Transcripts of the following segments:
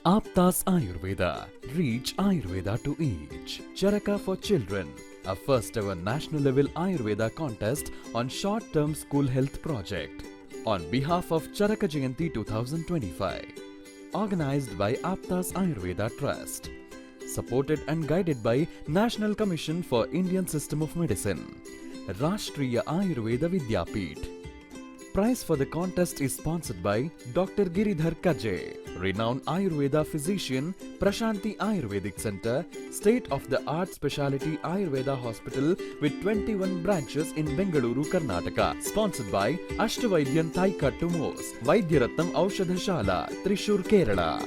Aptas Ayurveda. Reach Ayurveda to each. Charaka for Children. A first ever national level Ayurveda contest on short term school health project. On behalf of Charaka Jayanti 2025. Organized by Aptas Ayurveda Trust. Supported and guided by National Commission for Indian System of Medicine. Rashtriya Ayurveda Vidyapeeth. Prize for the contest is sponsored by Dr. Giridhar Kaje, renowned Ayurveda physician, Prashanti Ayurvedic Center, state-of-the-art specialty Ayurveda hospital with 21 branches in Bengaluru, Karnataka. Sponsored by Ashtavaidyan Thaikattu Mos, Vaidyaratnam Aushadhashala, Trishur, Kerala.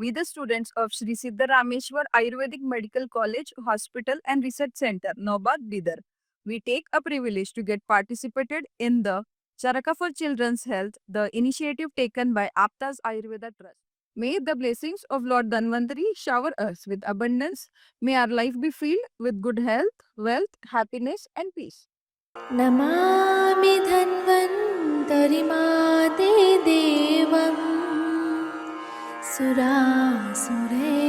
We, the students of Sri Siddharameshwar Ayurvedic Medical College, Hospital and Research Center, Nobad, Bidar, we take a privilege to get participated in the Charaka for Children's Health, the initiative taken by Aptas Ayurveda Trust. May the blessings of Lord Dhanvantari shower us with abundance. May our life be filled with good health, wealth, happiness and peace. Namami धन्वन्तरिमाते देवम् सुरासुरे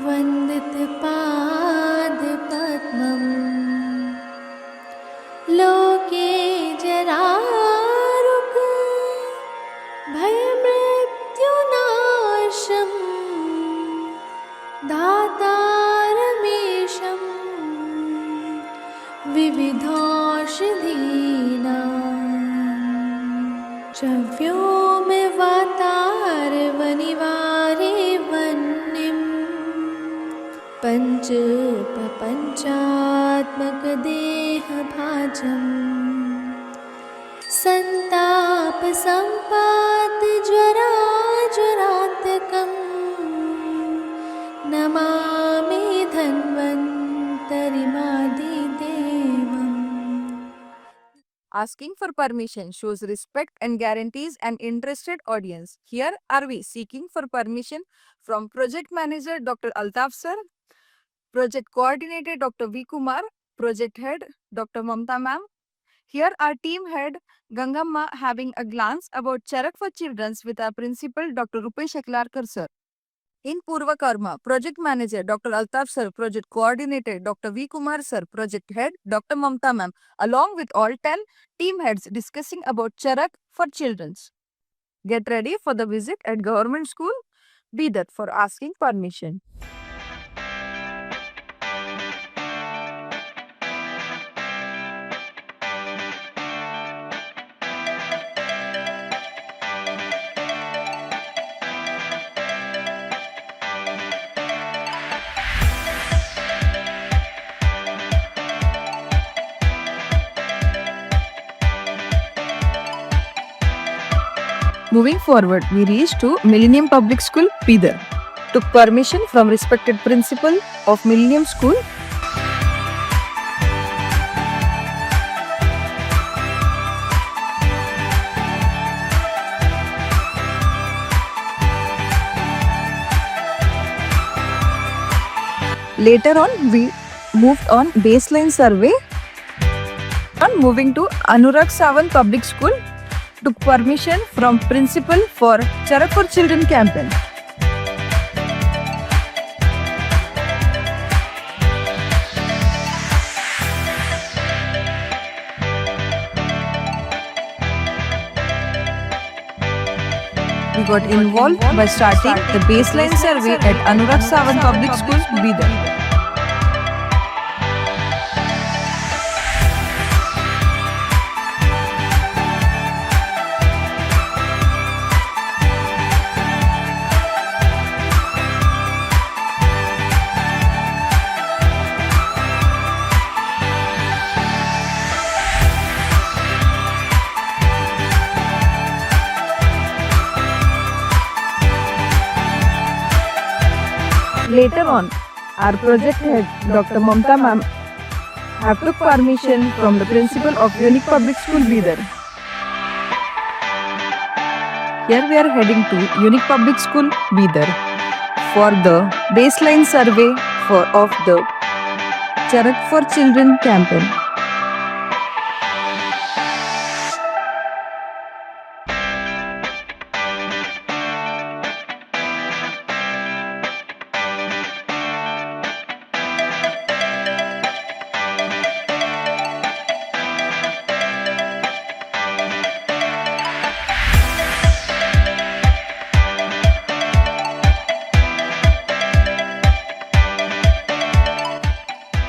वन्दितपादपद्मम् लोके जरारुग भयमृत्युनाशं दातारमीशं विविधौषधीनां चव्योमे वातारवनिवारे वह्निं पञ्चप्रपञ्चात्मकदेहभाजम् सन्तापसम्पातज्वराजरान्तकं Namami धन्वन्तरिमादिदेवम्. Asking for permission shows respect and guarantees an interested audience. Here are we seeking for permission from Project Manager Dr. Altaf Sir, Project Coordinator Dr. V. Kumar, Project Head Dr. Mamta Ma'am. Here our team head Gangamma having a glance about Charak for Children's with our principal Dr. Rupesh Eklarkar Sir. In Purva Karma, Project Manager Dr. Altaf Sir, Project Coordinator Dr. V. Kumar Sir, Project Head Dr. Mamta Ma'am, along with all 10 team heads discussing about Charak for Children's. Get ready for the visit at Government School, Bidar for asking permission. Moving forward, we reached to Millennium Public School, Bidar. Took permission from respected principal of Millennium School. Later on, we moved on baseline survey. On moving to Anurag Sawant Public School, took permission from principal for Charak for Children campaign. We got involved by starting the baseline survey at Anurag Sawant Public School, Bidar. Later on, our project head, Dr. Mamta ma'am, have took permission from the principal of Unique Public School, Bidar. Here we are heading to Unique Public School, Bidar for the baseline survey of the Charak for Children campaign.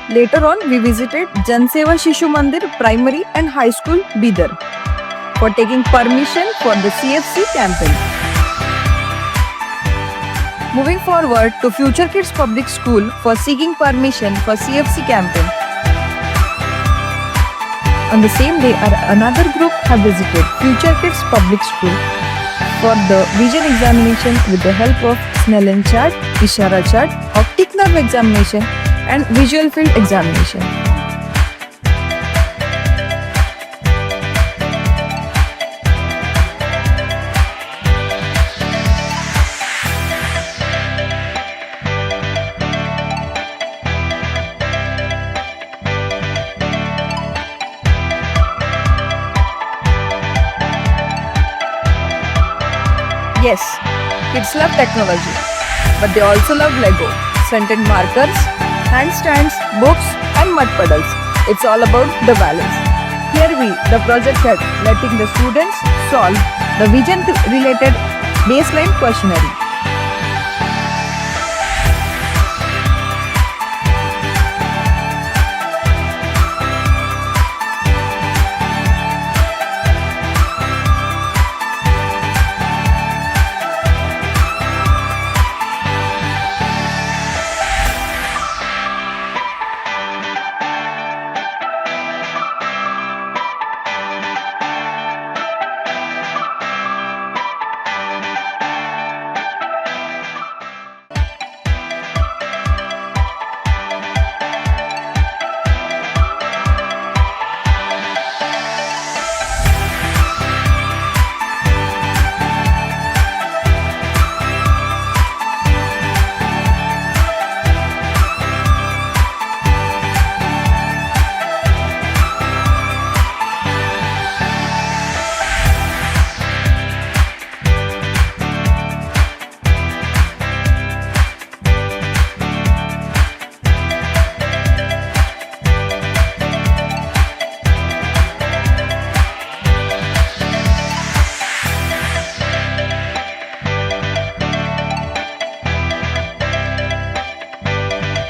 Later on, we visited Jan Seva Shishu Mandir Primary and High School, Bidar for taking permission for the CFC campaign. Moving forward to Future Kids Public School for seeking permission for CFC campaign. On the same day, another group have visited Future Kids Public School for the vision examination with the help of Snellen chart, Ishara chart, optic nerve examination and visual field examination. Yes, kids love technology, but they also love Lego, scented markers, handstands, books and mud puddles. It's all about the balance. Here we, the project head, letting the students solve the vision related baseline questionnaire.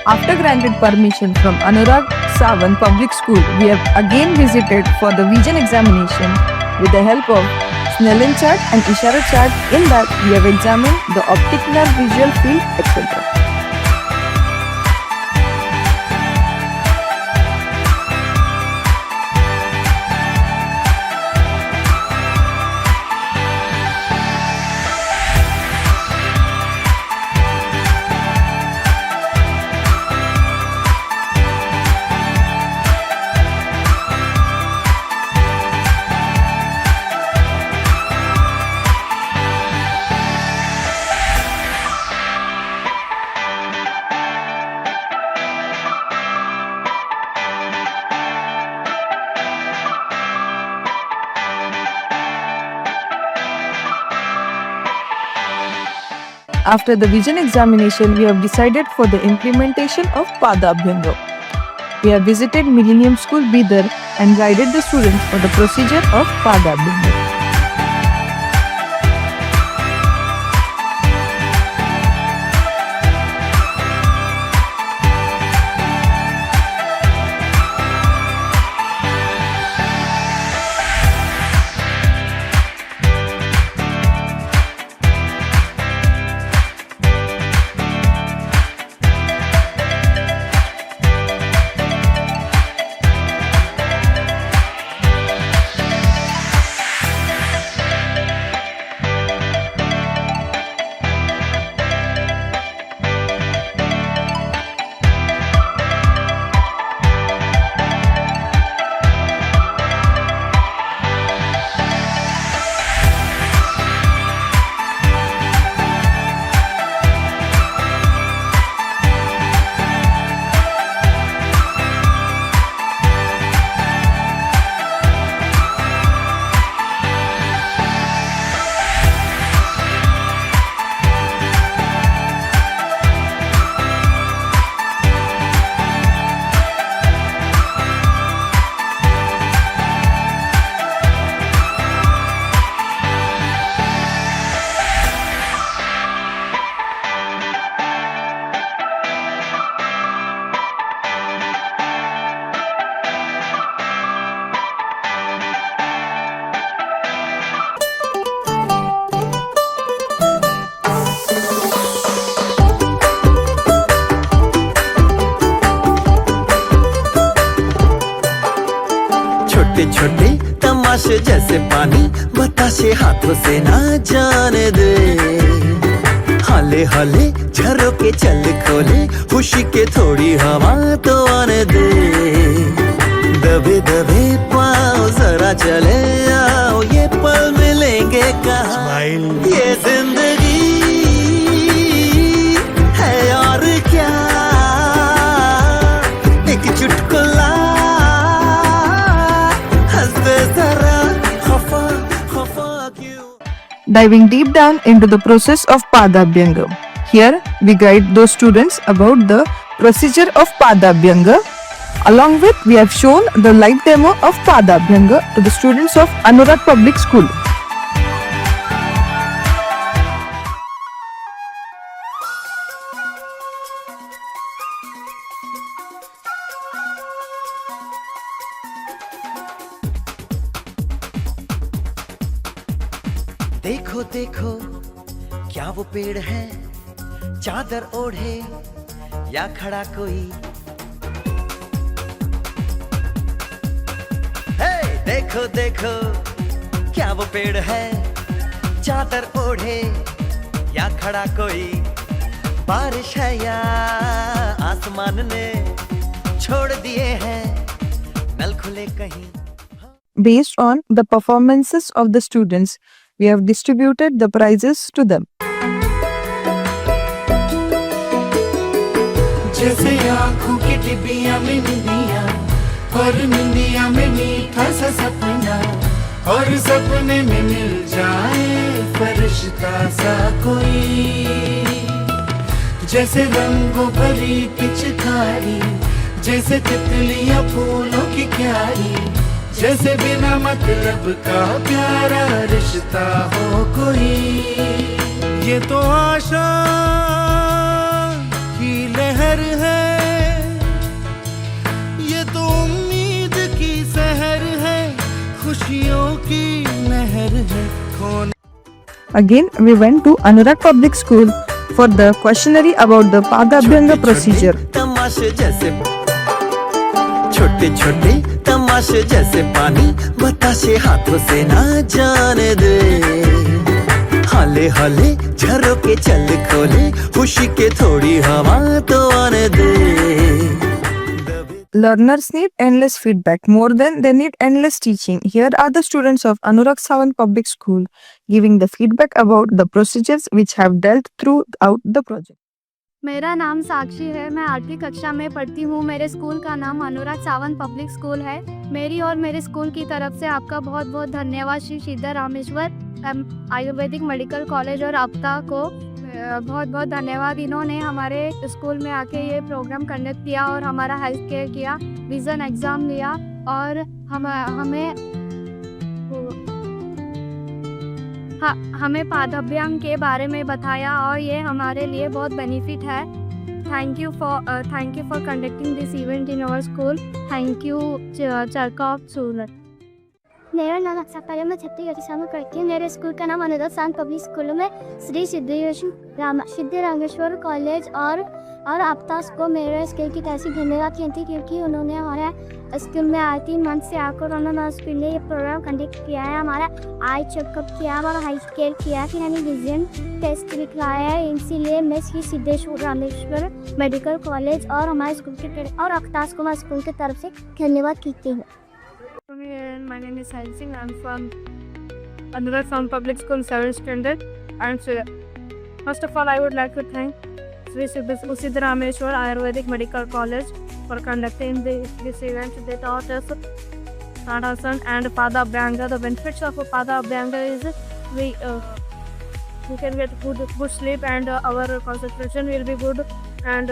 After granted permission from Anurag Sawant Public School, we have again visited for the vision examination with the help of Snellen chart and Ishara chart. In that, we have examined the optic nerve, visual field, etc. After the vision examination, we have decided for the implementation of Pada Abhyanga. We have visited Millennium School, Bidar and guided the students for the procedure of Pada Abhyanga. छोटे छोटे तमाशे जैसे पानी बताशे हाथों से ना जाने दे, हाले हाले झरोके चल खोले खुशी के थोड़ी हवा तो आने दे, दबे दबे पाँव जरा चले आओ ये पल मिलेंगे कहाँ, ये जिंदगी है और क्या, एक चुटकुला हंस दे जरा खफा खफा क्यों। Diving deep down into the process of Padabhyanga. Here, we guide those students about the procedure of Padabhyanga. Along with, we have shown the live demo of Padabhyanga to the students of Anurag Public School. देखो देखो क्या वो पेड़ है, चादर ओढ़े या खड़ा कोई, हे देखो देखो क्या वो पेड़ है, चादर ओढ़े या खड़ा कोई, बारिश है या आसमान ने छोड़ दिए हैं नल खुले कहीं। Based on the performances of the students, we have distributed the prizes to them. जैसे आँखों की डिबिया में निंदिया और निंदिया में मीठा सा सपना, और सपने में मिल जाए फरिश्ता सा कोई, जैसे रंगों भरी पिचकारी, जैसे तितलियां फूलों की क्यारी, जैसे बिना मतलब का प्यारा रिश्ता हो कोई, ये तो आशा की लहर है, ये तो उम्मीद की सहर है, खुशियों की लहर है कौन। Again, we went to Anurag Public School for the questionnaire about the Padabhyanga procedure. तमाशे जैसे छोटे छोटे तमाशे जैसे पानी बताशे हाथों से ना जाने दे, हाले हाले झरोके चल खोले खुशी के थोड़ी हवा तो आने दे। Learners need endless feedback more than they need endless teaching. Here are the students of Anurag Sawant Public School giving the feedback about the procedures which have dealt throughout the project. मेरा नाम साक्षी है। मैं 8वीं कक्षा में पढ़ती हूँ। मेरे स्कूल का नाम अनुराग सावंत पब्लिक स्कूल है। मेरी और मेरे स्कूल की तरफ से आपका बहुत बहुत धन्यवाद। श्री सिद्धा रामेश्वर आयुर्वेदिक मेडिकल कॉलेज और आपदा को बहुत बहुत धन्यवाद। इन्होंने हमारे स्कूल में आके ये प्रोग्राम कंडक्ट किया और हमारा हेल्थ केयर किया, विज़न एग्ज़ाम लिया और हमें पादभ्यांग के बारे में बताया और ये हमारे लिए बहुत बेनिफिट है। Thank you for conducting this event in our school. Thank you Charaka of Surat. मेरा नाम अक्सर पहले मैं छत्तीसगढ़ की शामिल करती हूँ। मेरे स्कूल का नाम अनुराग सावंत पब्लिक स्कूल में श्री सिद्धि रामेश्वर कॉलेज और आपतास को मेरे स्कूल की तहसील धन्यवाद कहती क्योंकि उन्होंने हमारे स्कूल में 3 मंथ से आकर उन्होंने स्कूल में ये प्रोग्राम कंडक्ट किया है। हमारा आई चेकअप किया, हमारा हेल्थ केयर किया, फिर हमें विजन टेस्ट लिखवाया है। इसीलिए मैं श्री सिद्धेश्वर रामेश्वर मेडिकल कॉलेज और हमारे स्कूल के और आपतास को हमारे स्कूल की तरफ से धन्यवाद कहती हूँ। My name is Sail Singh. I'm from Anurag Sawant Public School, 7th standard. And first of all, I would like to thank Sri Siddha Rameshwar Ayurvedic Medical College for conducting this event. They taught us Tadasana and Padabhyanga. The benefits of Padabhyanga is we can get good sleep and our concentration will be good and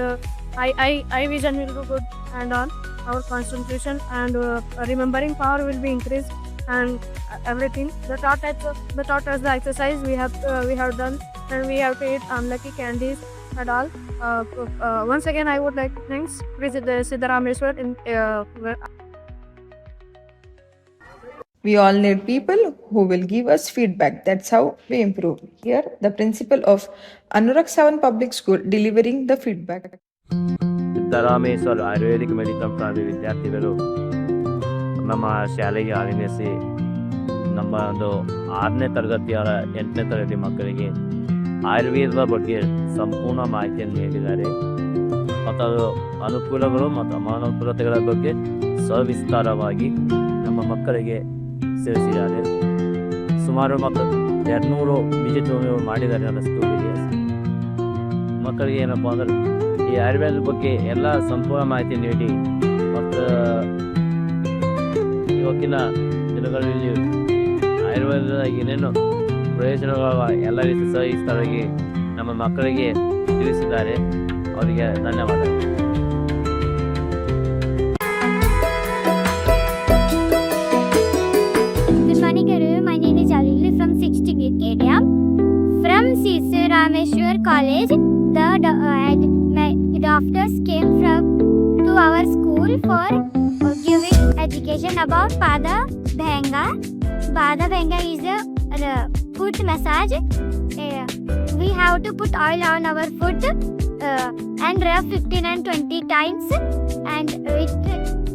eye vision will be good and all. Our concentration and remembering power will be increased and everything. The taught us the exercise we have done and we have to eat unlucky candies and all. Once again, I would like to thank Siddha Rameshwar. We all need people who will give us feedback. That's how we improve. Here, the principal of Anurag Sawant Public School delivering the feedback. Siddharameshwara Ayurvedic medical college ವಿದ್ಯಾರ್ಥಿಗಳು ನಮ್ಮ ಶಾಲೆಗೆ ಆಗಮಿಸಿ ನಮ್ಮ ಒಂದು 6ನೇ ತರಗತಿಯ 8ನೇ ತರಗತಿ ಮಕ್ಕಳಿಗೆ ಆಯುರ್ವೇದದ ಬಗ್ಗೆ ಸಂಪೂರ್ಣ ಮಾಹಿತಿಯನ್ನು ನೀಡಿದ್ದಾರೆ ಮತ್ತು ಅದು ಅನುಕೂಲಗಳು ಮತ್ತು ಅನಾನುಕೂಲತೆಗಳ ಬಗ್ಗೆ ಸವಿಸ್ತಾರವಾಗಿ ನಮ್ಮ ಮಕ್ಕಳಿಗೆ ತಿಳಿಸಿದ್ದಾರೆ. ಸುಮಾರು ಮತ್ತು 200 ವಿಸಿಟ್ ಮಾಡಿದ್ದಾರೆ ನನ್ನ ಸ್ಕೂಲಿಗೆ. ಮಕ್ಕಳಿಗೆ ಏನಪ್ಪ ಅಂದ್ರೆ ಈ ಆಯುರ್ವೇದದ ಬಗ್ಗೆ ಎಲ್ಲ ಸಂಪೂರ್ಣ ಮಾಹಿತಿ ನೀಡಿ ಮತ್ತು ಇವತ್ತಿನ ದಿನಗಳಲ್ಲಿ ಆಯುರ್ವೇದದ ಏನೇನು ಪ್ರಯೋಜನಗಳ ಎಲ್ಲ ರೀತಿ ಸಹಿಸ್ತರಾಗಿ ನಮ್ಮ ಮಕ್ಕಳಿಗೆ ತಿಳಿಸಿದ್ದಾರೆ. ಅವರಿಗೆ ಧನ್ಯವಾದ. Good morning, everyone. My name is Alili from 6th grade area. From Sri Rameshwar College, the doctors came to our school for giving education about Pada Bhanga. Pada Bhanga is a foot massage. We have to put oil on our foot and rub 15 and 20 times, and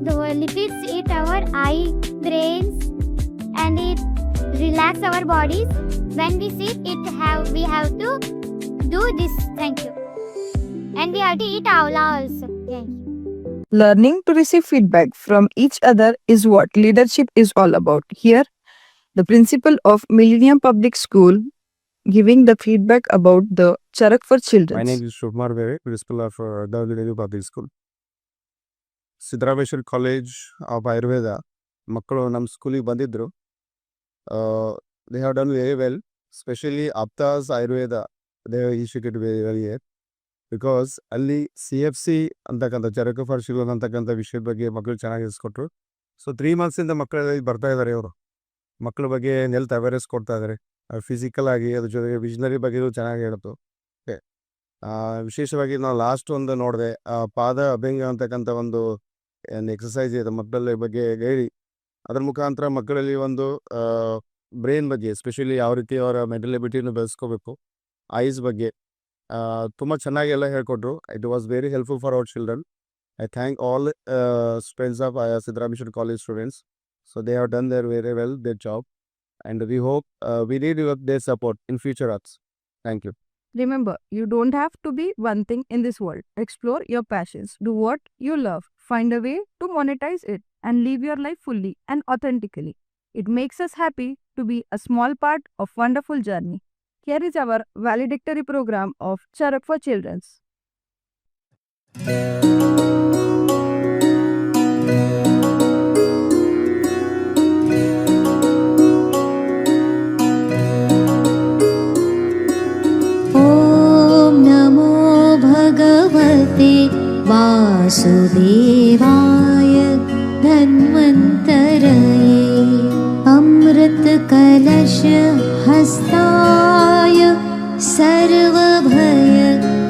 the lipids eat our eye, brains, and it relax our bodies. When we sit, we have to do this. Thank you. And we have to eat avla also. Thank you. Learning to receive feedback from each other is what leadership is all about. Here, the principal of Millennium Public School giving the feedback about the Charak for Children. My name is Shubhmar Bere, principal of Millennium Public School. Siddharameshwara college of Ayurveda ಮಕ್ಕಳು ನಮ್ಮ ಸ್ಕೂಲಿಗೆ ಬಂದಿದ್ದರು. They have done very well, specially ಆಪ್ತಾಸ್ Ayurveda they institute very very year, because ಅಲ್ಲಿ CFC ಅಂತಕ್ಕಂಥ ಚರಕ for children ಅಂತಕ್ಕಂಥ ವಿಷಯದ ಬಗ್ಗೆ ಮಕ್ಕಳು ಚೆನ್ನಾಗಿ ತಿಳಿಸ್ಕೊಟ್ರು. ಸೊ 3 ಮಂತ್ಸಿಂದ ಮಕ್ಕಳು ಬರ್ತಾ ಇದ್ದಾರೆ. ಇವರು ಮಕ್ಕಳ ಬಗ್ಗೆ ನೆಲ್ತ್ ಅವೇರ್ನೆಸ್ ಕೊಡ್ತಾ ಇದ್ದಾರೆ. ಫಿಸಿಕಲ್ ಆಗಿ ಅದ್ರ ಜೊತೆಗೆ ವಿಷನರಿ ಬಗ್ಗೆಯೂ ಚೆನ್ನಾಗಿ ಹೇಳ್ತು. ಓಕೆ, ವಿಶೇಷವಾಗಿ ನಾವು ಲಾಸ್ಟ್ ಒಂದು ನೋಡಿದೆ, ಪಾದ ಅಭ್ಯಂಗ ಅಂತಕ್ಕಂಥ ಒಂದು ಎಕ್ಸಸೈಸ್ ಇದೆ ಮಕ್ಕಳ ಬಗ್ಗೆ ಹೇಳಿ, ಅದ್ರ ಮುಖಾಂತರ ಮಕ್ಕಳಲ್ಲಿ ಒಂದು ಬ್ರೈನ್ ಬಗ್ಗೆ ಎಸ್ಪೆಷಲಿ ಯಾವ ರೀತಿ ಅವರ ಮೆಂಟಲ್ ಎಬಿಲಿಟಿಯನ್ನು ಬೆಳೆಸ್ಕೋಬೇಕು, ಐಸ್ ಬಗ್ಗೆ ತುಂಬ ಚೆನ್ನಾಗಿ ಎಲ್ಲ ಹೇಳ್ಕೊಟ್ರು. It was very helpful for our children. I thank all students of Siddarameshwara college students. So they have done their very well their job, and we hope we need their support in future arts. Thank you. Remember, you don't have to be one thing in this world. Explore your passions. Do what you love. Find a way to monetize it and live your life fully and authentically. It makes us happy to be a small part of wonderful journey. Here is our valedictory program of Charak for Children. ॐ नमो भगवते वासुदेवाय धन्वन्तरये अमृतकलशहस्ताय सर्वभय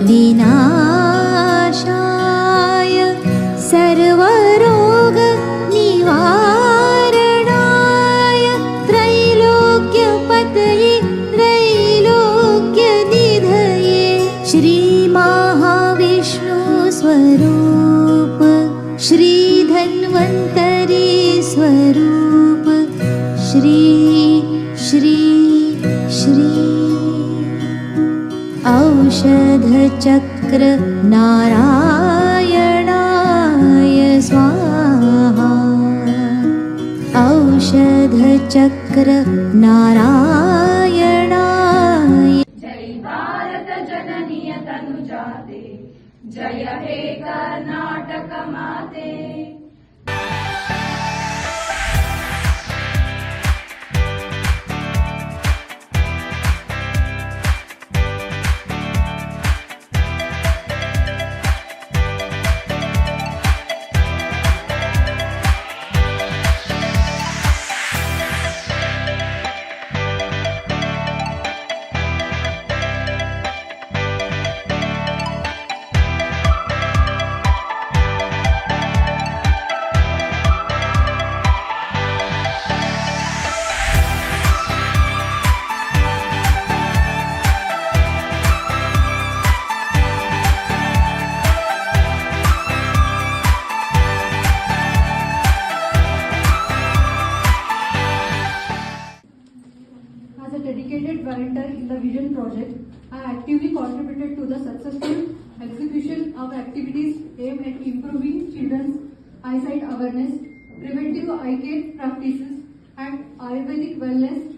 विनाशाय सर्वरोग निवारणाय त्रैलोक्यपतये त्रैलोक्यनिधये श्रीमहाविष्णु स्वरूप श्रीधन्वन्तरी स्वरूप श्री श्री श्री औषधचक्र नारायणाय स्वाहा औषधचक्र नारायणाय जय भारत जननीय तनुजाते जय हे कर्नाटक माते. guarantor in the Vision project. I actively contributed to the successful execution of activities aimed at improving children's eyesight awareness, preventive eye care practices, and Ayurvedic wellness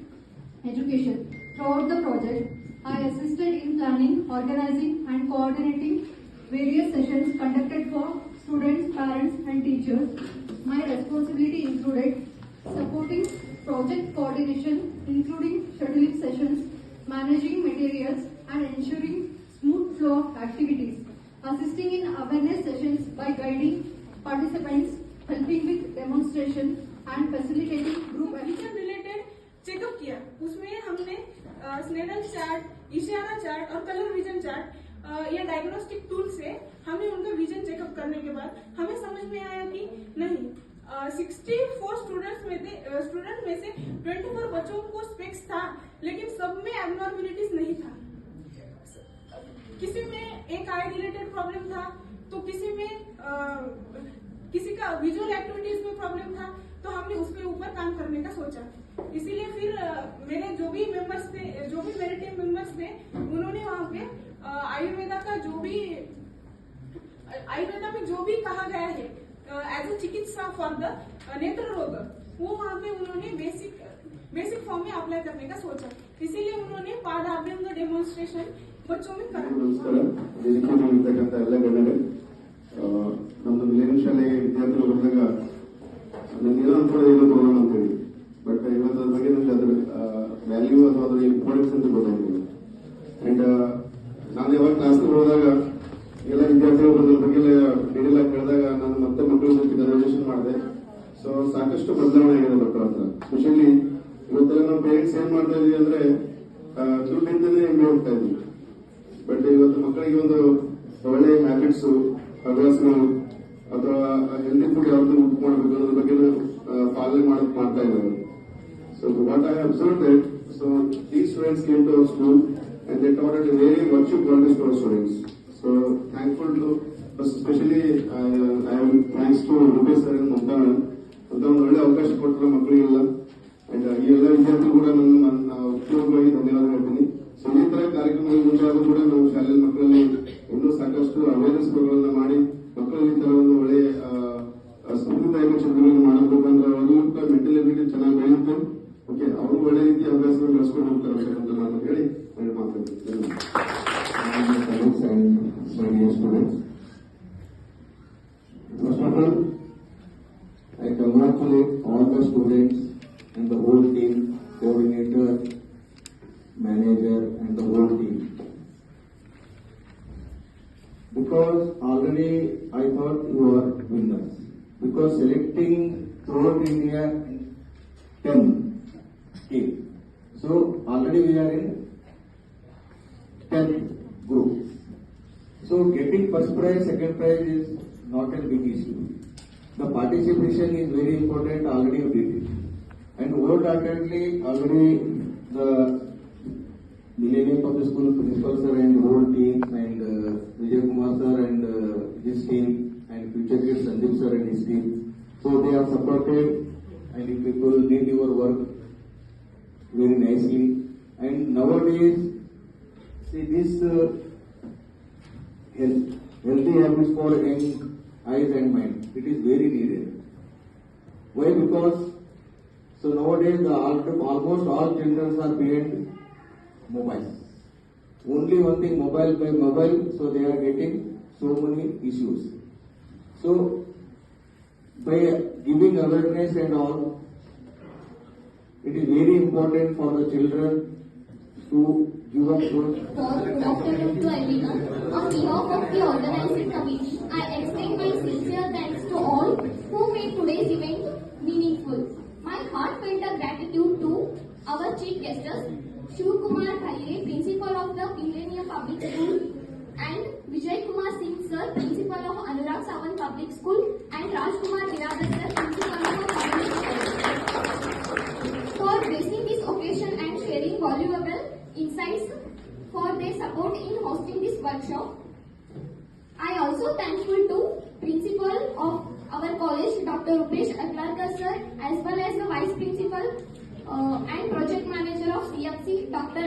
education. Throughout the project, I assisted in planning, organizing, and coordinating various sessions conducted for students, parents, and teachers. My responsibility included supporting project coordination, including scheduling sessions, managing materials, and ensuring smooth flow of activities, assisting in awareness sessions by guiding participants, helping with demonstration, and facilitating group vision related checkup किया। उसमें हमने स्नेडल chart, इशारा chart और colour vision chart या diagnostic tool से हमने उनका vision checkup करने के बाद हमें समझ में आया कि नहीं 64 स्टूडेंट में से 24 बच्चों को स्पेक्स था, लेकिन सब में एबनॉर्मलिटीज नहीं था। किसी में एक आई रिलेटेड प्रॉब्लम था, तो किसी का विजुअल एक्टिविटीज में प्रॉब्लम था, तो हमने उसके ऊपर काम करने का सोचा। इसीलिए फिर मेरे जो भी मेरे टीम मेंबर्स थे, उन्होंने वहाँ पे आयुर्वेदा में जो भी कहा गया है एज ए चिकित्सा फॉर द नेत्र रोग, वो वहाँ पे उन्होंने बेसिक फॉर्म में अप्लाई करने का सोचा। इसीलिए उन्होंने पादाभ्याम डेमोन्स्ट्रेशन बच्चों में करा। ನಮಸ್ಕಾರ, ವೇದಿಕೆ ಮೇಲಿರ್ತಕ್ಕಂಥ ಎಲ್ಲ ಗಣ್ಯರೇ, ನಮ್ದು ಮಿಲೇನಿಯಂ ಶಾಲೆ ವಿದ್ಯಾರ್ಥಿಗಳು ಬಂದಾಗ ನನಗೇನೋ ಅನ್ಕೊಳ್ಳೋದು ಏನೋ ಪ್ರೋಗ್ರಾಮ್ ಅಂತ ಹೇಳಿ, ಬಟ್ ಇವತ್ತು ಅದ್ರ ಬಗ್ಗೆ ನನಗೆ ಅದ್ರ ವ್ಯಾಲ್ಯೂ ಅಥವಾ ಅದ್ರ ಇಂಪಾರ್ಟೆನ್ಸ್ ಅಂತ ಗೊತ್ತಾಗ್ತದೆ. ಅಂಡ್ ನಾನು ಯಾವಾಗ ಕ್ಲಾಸ್ಗೆ ಹೋದಾಗ ಎಲ್ಲ ವಿದ್ಯಾರ್ಥಿಗಳು ಅದ್ರ ಬಗ್ಗೆ ಡೀಟೇಲ್ ಆಗಿ ಕೇಳಿದಾಗ ನಾನು ಮತ್ತೆ ಮಕ್ಕಳ ಜೊತೆ ಕನ್ವರ್ಸೇಷನ್ ಮಾಡಿದೆ. ಸೊ ಸಾಕಷ್ಟು ಬದಲಾವಣೆ ಆಗಿದೆ ಮಕ್ಕಳ ಹತ್ರ. ಸ್ಪೆಷಲಿ ಇವತ್ತೆಲ್ಲ ನಾವು ಪೇರೆಂಟ್ಸ್ ಏನ್ ಮಾಡ್ತಾ ಇದೀವಿ ಅಂದ್ರೆ ದುಡ್ಡಿಂದನೇ ಹಿಂಗೆ ಹೋಗ್ತಾ ಇದೀವಿ. ಬಟ್ ಇವತ್ತು ಮಕ್ಕಳಿಗೆ ಒಂದು ಒಳ್ಳೆ ಹ್ಯಾಬಿಟ್ಸ್, ಹವ್ಯಾಸಗಳು ಅಥವಾ ಹೆಲ್ದಿ ಫುಡ್ ಯಾವ್ದು ಊಟ ಮಾಡಬೇಕು ಅನ್ನೋದ್ರ ಬಗ್ಗೆ ಪಾಲನೆ ಮಾಡ್ತಾ ಇದ್ದಾರೆ. So what I observe that, so these students came to our school and they taught at a very virtue qualities to our students. So thankful to, especially I am thanks to Rupesh sir and Mamta madam. ಅಂತ ಒಂದು ಒಳ್ಳೆ ಅವಕಾಶ ಕೊಟ್ಟರು ಮಕ್ಕಳಿಗೆಲ್ಲ. And ಈ ಎಲ್ಲ ವಿದ್ಯಾರ್ಥಿಗಳು ಕೂಡ ನನ್ನ ಉಪಯೋಗವಾಗಿ ಧನ್ಯವಾದ ಹೇಳ್ತೀನಿ. ಸೊ ಈ ತರ ಕಾರ್ಯಕ್ರಮಗಳ ಮುಂಚೆ ಆದರೂ ಕೂಡ ನಾವು ಶಾಲೆಯಲ್ಲಿ ಮಕ್ಕಳಲ್ಲಿ ಇನ್ನೂ ಸಾಕಷ್ಟು ಅವೇರ್ನೆಸ್ ಗಳನ್ನ ಮಾಡಿ ಮಕ್ಕಳಲ್ಲಿ ಈ ತರ ಒಂದು ಒಳ್ಳೆಯ ಸ್ಫೂರ್ತಿದಾಯಕ ಚಟುವಟಿಕೆಗಳನ್ನು ಮಾಡಬೇಕು ಅಂದ್ರೆ ಅವರಿಗೂ ಕೂಡ ಮೆಂಟಲ್ ಎಬಿಲಿಟಿ ಚೆನ್ನಾಗಿ ಬೆಳೆಯುತ್ತೆ. ಓಕೆ, ಅವರು ಒಳ್ಳೆ ರೀತಿ ಅಭ್ಯಾಸಗಳು ಬೆಳೆಸ್ಕೊಂಡು ಹೋಗ್ತಾರೆ ಅಂತ ನಾನು ಹೇಳಿ ಮಾತಾಡ್ತೀನಿ. First of all, I congratulate all the students and the whole team, coordinator, manager and the whole team. Because already I thought you are winners. Because selecting throughout India 10 team. So already we are in 10th group. So getting first prize, second prize is not a big issue. The participation is very important, already you did it. And wholeheartedly, already the Millennium Public School principal sir and whole team and Vijay Kumar sir and his team and Future Kid Sandeep sir and his team. So they are supported and if people did your work very nicely. And nowadays, see this healthy habits for young eyes and mind, it is very needed. Why? Because so nowadays almost all children are behind mobiles. Only one thing, mobile by mobile, so they are getting so many issues. So by giving awareness and all, it is very important for the children to give up those. Good afternoon to everyone. On behalf of the organizing committee, I extend my sincere thanks to all who made today's event meaningful. My heartfelt gratitude to our chief guests, Shivkumar Bhaye, Principal of the Millennium Public School, and Vijay Kumar Singh Sir, Principal of Anurag Sawant Public School, and Rajkumar Biradar Sir, Principal of Public School, for gracing this occasion and sharing valuable insights for their support in hosting this workshop. I also thankful to Principal of our college, Dr. Rupesh Aglarkar Sir, as well as the Vice Principal and Project Manager of CFC, Dr.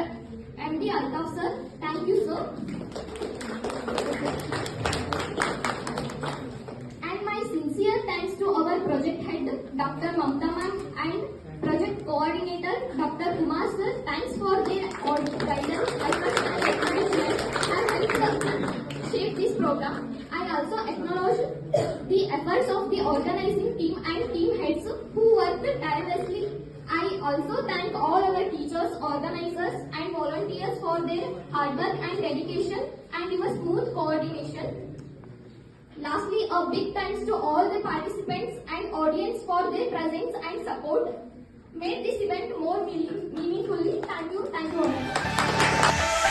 MD Altaf sir. Thank you, sir. And my sincere thanks to our project head, Dr. Mamta ma'am, and project coordinator, Dr. Kumar sir. Thanks for their guidance, efforts and encouragement have helped us shape this program. I also acknowledge the efforts of the organizing team and team heads who worked tirelessly. I also thank all our teachers, organizers and volunteers for their hard work and dedication and your smooth coordination. Lastly, a big thanks to all the participants and audience for their presence and support. Made this event more meaningfully. Thank you all.